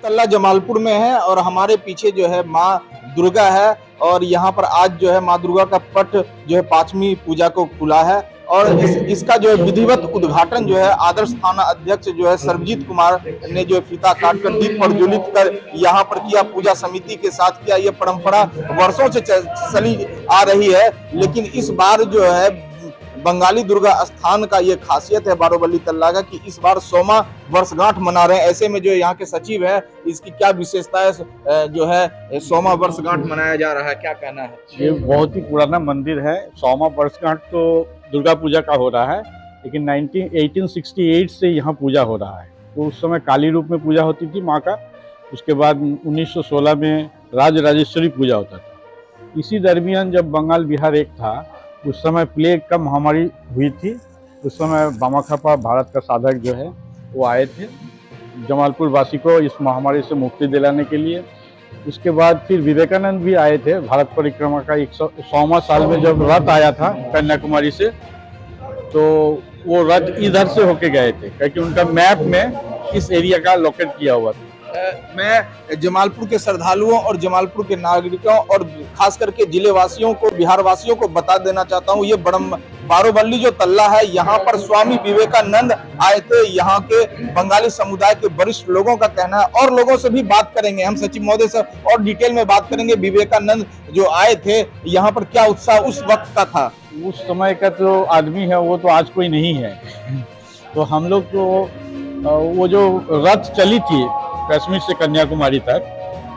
तल्ला जमालपुर में है और हमारे पीछे जो है माँ दुर्गा है और यहाँ पर आज जो है माँ दुर्गा का पट जो है 5वीं पूजा को खुला है और इसका जो है विधिवत उद्घाटन जो है आदर्श थाना अध्यक्ष जो है सर्वजीत कुमार ने जो फीता काट कर दीप प्रज्वलित कर यहाँ पर किया, पूजा समिति के साथ किया। ये परंपरा वर्षों से चली आ रही है, लेकिन इस बार जो है बंगाली दुर्गा स्थान का ये खासियत है बारोवली तल्ला का कि इस बार 100वां वर्षगांठ मना रहे हैं। ऐसे में जो यहाँ के सचिव है, इसकी क्या विशेषता है जो है 100वां वर्षगांठ मनाया जा रहा है, क्या कहना है? ये बहुत ही पुराना मंदिर है। 100वां वर्षगांठ तो दुर्गा पूजा का हो रहा है, लेकिन 1868 से यहाँ पूजा हो रहा है। तो उस समय काली रूप में पूजा होती थी माँ का। उसके बाद 1916 में राज राजेश्वरी पूजा होता था। इसी दरमियान जब बंगाल बिहार एक था, उस समय प्लेग का महामारी हुई थी। उस समय बामाखापा भारत का साधक जो है वो आए थे जमालपुर वासी को इस महामारी से मुक्ति दिलाने के लिए। उसके बाद फिर विवेकानंद भी आए थे। भारत परिक्रमा का 100वां साल में जब रथ आया था कन्याकुमारी से, तो वो रथ इधर से होके गए थे क्योंकि उनका मैप में इस एरिया का लोकेट किया हुआ था। मैं जमालपुर के श्रद्धालुओं और जमालपुर के नागरिकों और खास करके जिले वासियों को, बिहार वासियों को बता देना चाहता हूँ, ये बारोवली जो तल्ला है, यहाँ पर स्वामी विवेकानंद आए थे। यहाँ के बंगाली समुदाय के वरिष्ठ लोगों का कहना है और लोगों से भी बात करेंगे हम सचिव महोदय से और डिटेल में बात करेंगे। विवेकानंद जो आए थे यहाँ पर, क्या उत्साह उस वक्त का था? उस समय का जो आदमी है वो तो आज कोई नहीं है। तो हम लोग तो वो जो रथ चली थी कश्मीर से कन्याकुमारी तक,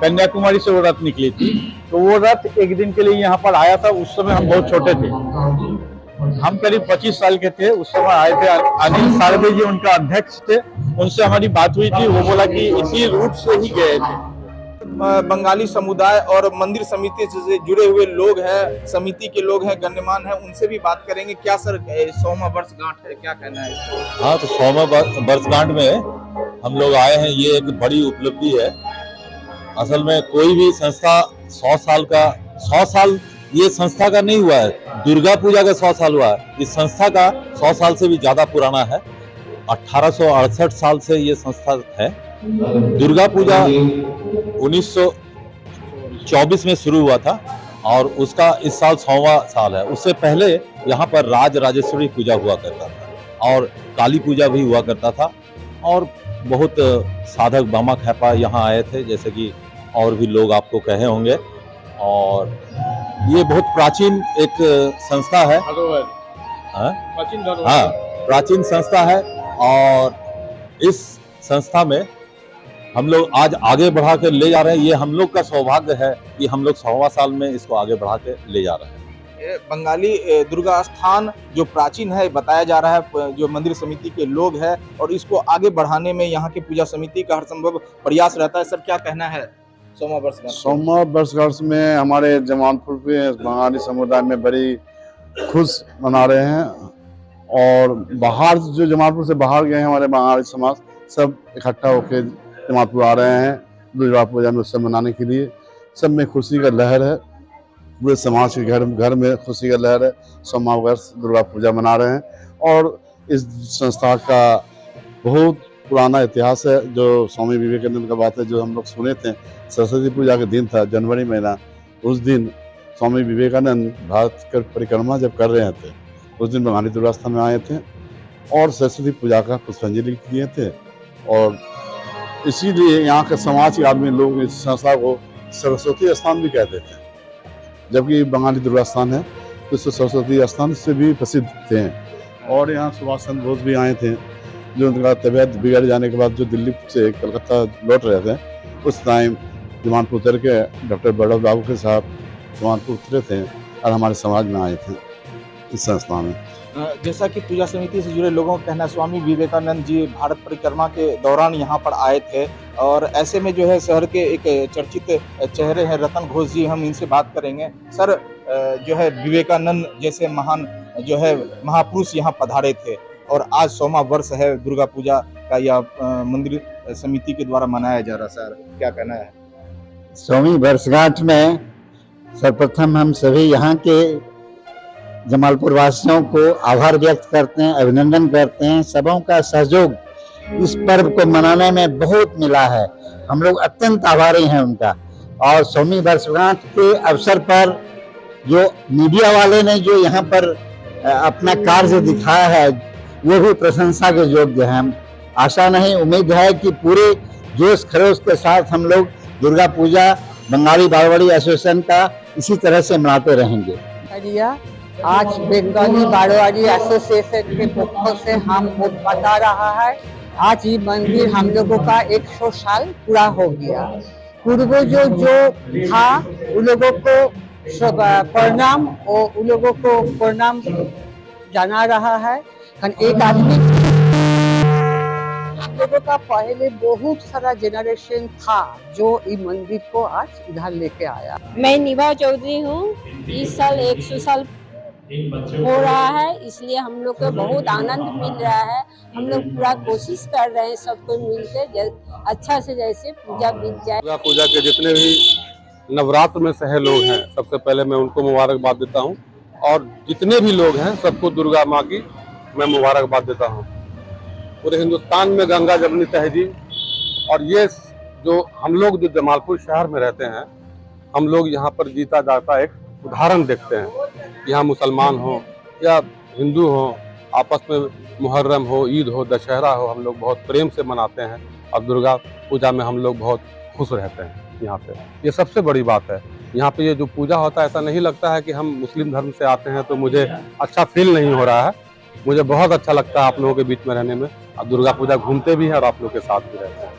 कन्याकुमारी से वो रथ निकली थी, तो वो रथ एक दिन के लिए यहाँ पर आया था। उस समय हम बहुत छोटे थे, हम करीब 25 साल के थे। उस समय आए थे अनिल सार्वे जी, उनका अध्यक्ष थे। उनसे हमारी बात हुई थी, वो बोला कि इसी रूट से ही गए थे। बंगाली समुदाय और मंदिर समिति से जुड़े हुए लोग हैं, समिति के लोग हैं, गण्यमान हैं, उनसे भी बात करेंगे। क्या सर 100वां वर्षगांठ है, क्या कहना है इसको? हाँ, तो 100वां वर्षगांठ में हम लोग आए हैं, ये एक बड़ी उपलब्धि है। असल में कोई भी संस्था 100 साल ये संस्था का नहीं हुआ है, दुर्गा पूजा का 100 साल हुआ है। इस संस्था का 100 साल से भी ज्यादा पुराना है। 1868 साल से ये संस्था है। दुर्गा पूजा 1924 में शुरू हुआ था और उसका इस साल 100वां साल है। उससे पहले यहाँ पर राज राजेश्वरी पूजा हुआ करता था और काली पूजा भी हुआ करता था और बहुत साधक बामा खैपा यहाँ आए थे, जैसे कि और भी लोग आपको कहे होंगे। और ये बहुत प्राचीन एक संस्था है। हाँ, प्राचीन संस्था है और इस संस्था में हम लोग आज आगे बढ़ा के ले जा रहे हैं। ये हम लोग का सौभाग्य है कि हम लोग 100वां साल में इसको आगे बढ़ा के ले जा रहे हैं। बंगाली दुर्गा स्थान जो प्राचीन है बताया जा रहा है, जो मंदिर समिति के लोग हैं, और इसको आगे बढ़ाने में यहाँ की पूजा समिति का हर संभव प्रयास रहता है। सर क्या कहना है 100वां वर्षगांठ? 100वां वर्षगांठ में हमारे जमालपुर के बंगाली समुदाय में बड़ी खुश मना रहे हैं और बाहर जो जमालपुर से बाहर गए हैं हमारे बंगाली समाज सब इकट्ठा होकर जमालपुर आ रहे हैं दुर्गा पूजा में उत्सव मनाने के लिए। सब में खुशी का लहर है, पूरे समाज के घर में खुशी का लहर है। 100वां वर्ष दुर्गा पूजा मना रहे हैं और इस संस्था का बहुत पुराना इतिहास है। जो स्वामी विवेकानंद का बात है, जो हम लोग सुने थे, सरस्वती पूजा का दिन था जनवरी महीना। उस दिन स्वामी विवेकानंद भारत की परिक्रमा जब कर रहे थे, उस दिन बंगाली दुर्गा स्थान में आए थे और सरस्वती पूजा का पुष्पांजलि किए थे। और इसीलिए यहाँ के समाज के आदमी लोग इस संस्था को सरस्वती स्थान भी कहते थे, जबकि बंगाली दुर्गा स्थान है तो इसको सरस्वती स्थान से भी प्रसिद्ध थे। और यहाँ सुभाष चंद्र बोस भी आए थे, जो उनका तबीयत बिगड़ जाने के बाद जो दिल्ली से कलकत्ता लौट रहे थे, उस टाइम जमालपुर उतर के डॉक्टर बड़ौद बाबू के साथ जमालपुर उतरे थे और हमारे समाज में आए थे इस संस्था में। जैसा कि पूजा समिति से जुड़े लोगों का कहना है, स्वामी विवेकानंद जी भारत परिक्रमा के दौरान यहाँ पर आए थे और ऐसे में जो है शहर के एक चर्चित चेहरे हैं रतन घोष जी, हम इनसे बात करेंगे। सर जो है विवेकानंद जैसे महान जो है महापुरुष यहाँ पधारे थे और आज 100वां वर्ष है दुर्गा पूजा का, यह मंदिर समिति के द्वारा मनाया जा रहा। सर क्या कहना है? 100वीं वर्षगांठ में सर्वप्रथम हम सभी यहाँ के जमालपुर वासियों को आभार व्यक्त करते हैं, अभिनंदन करते हैं। सबों का सहयोग इस पर्व को मनाने में बहुत मिला है। हम लोग अत्यंत आभारी हैं उनका। और 100वीं वर्षगांठ के अवसर पर जो मीडिया वाले ने जो यहाँ पर अपना कार्य दिखाया है वो भी प्रशंसा के योग्य है। आशा नहीं, उम्मीद है कि पूरे जोश खरोश के साथ हम लोग दुर्गा पूजा बंगाली बारवाड़ी एसोसिएशन का इसी तरह से मनाते रहेंगे। आज बंगाली बारवाड़ी एसोसिएशन के पक्ष से हम बता रहा है, आज ये मंदिर हम लोगों का 100 साल पूरा हो गया। पूर्वजों जो था उन लोगों को प्रणाम और उन लोगों को प्रणाम जाना रहा है। एक आदमी हम लोगों का पहले बहुत सारा जनरेशन था जो इस मंदिर को आज इधर लेके आया। मैं निभा चौधरी हूँ। इस साल 100 साल हो रहा है, इसलिए हम लोग को बहुत आनंद मिल रहा है। हम लोग पूरा कोशिश कर रहे हैं सबको मिलकर अच्छा से जैसे पूजा बीत जाए। दुर्गा पूजा के जितने भी नवरात्र में सहे लोग हैं, सबसे पहले मैं उनको मुबारकबाद देता हूं, और जितने भी लोग हैं सबको दुर्गा माँ की मैं मुबारकबाद देता हूं। पूरे हिंदुस्तान में गंगा जमुनी तहजीब, और ये जो हम लोग जो जमालपुर शहर में रहते हैं, हम लोग यहाँ पर जीता जाता एक उदाहरण देखते हैं। यहाँ मुसलमान हो या हिंदू हो, आपस में मुहर्रम हो, ईद हो, दशहरा हो, हम लोग बहुत प्रेम से मनाते हैं, और दुर्गा पूजा में हम लोग बहुत खुश रहते हैं। यहाँ पे ये सबसे बड़ी बात है। यहाँ पे ये जो पूजा होता है, ऐसा नहीं लगता है कि हम मुस्लिम धर्म से आते हैं तो मुझे अच्छा फील नहीं हो रहा है। मुझे बहुत अच्छा लगता है आप लोगों के बीच में रहने में। अब दुर्गा पूजा घूमते भी हैं और आप लोग के साथ भी रहते हैं।